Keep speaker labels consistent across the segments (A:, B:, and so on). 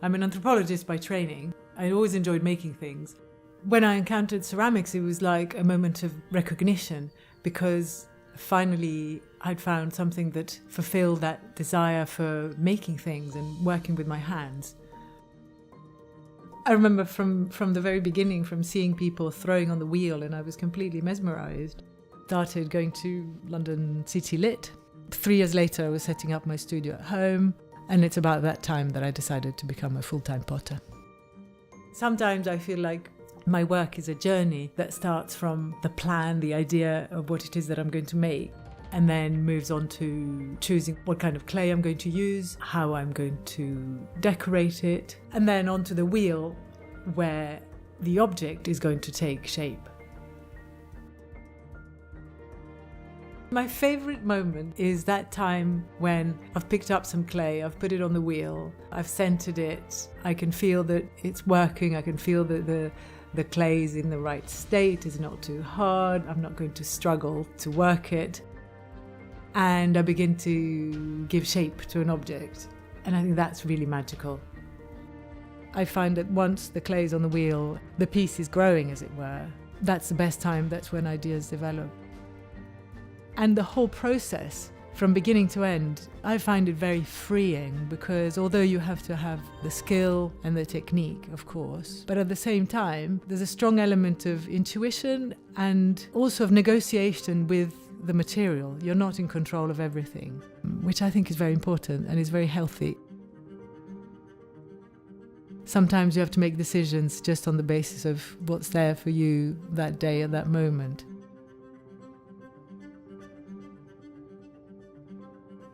A: I'm an anthropologist by training. I always enjoyed making things. When I encountered ceramics, it was like a moment of recognition because finally I'd found something that fulfilled that desire for making things and working with my hands. I remember from the very beginning, from seeing people throwing on the wheel, and I was completely mesmerised. Started going to London City Lit. 3 years later, I was setting up my studio at home, and it's about that time that I decided to become a full-time potter. Sometimes I feel like my work is a journey that starts from the plan, the idea of what it is that I'm going to make, and then moves on to choosing what kind of clay I'm going to use, how I'm going to decorate it, and then onto the wheel where the object is going to take shape. My favourite moment is that time when I've picked up some clay, I've put it on the wheel, I've centred it, I can feel that it's working, I can feel that the clay is in the right state, it's not too hard, I'm not going to struggle to work it. And I begin to give shape to an object. And I think that's really magical. I find that once the clay is on the wheel, the piece is growing, as it were. That's the best time, that's when ideas develop. And the whole process, from beginning to end, I find it very freeing because although you have to have the skill and the technique, of course, but at the same time, there's a strong element of intuition and also of negotiation with the material. You're not in control of everything, which I think is very important and is very healthy. Sometimes you have to make decisions just on the basis of what's there for you that day at that moment.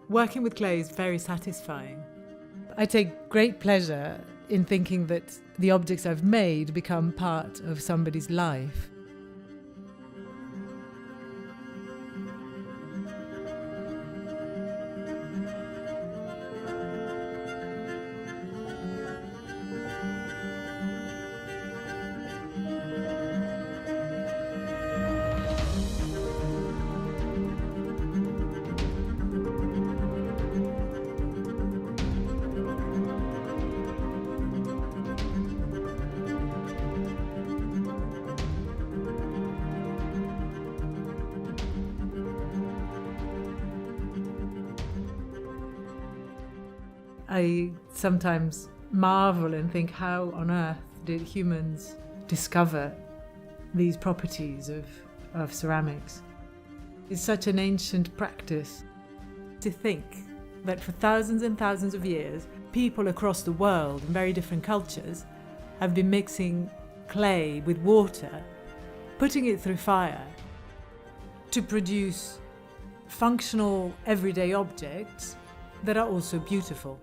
A: Working with clay is very satisfying. I take great pleasure in thinking that the objects I've made become part of somebody's life. I sometimes marvel and think, how on earth did humans discover these properties of ceramics? It's such an ancient practice. To think that for thousands and thousands of years, people across the world in very different cultures have been mixing clay with water, putting it through fire to produce functional everyday objects that are also beautiful.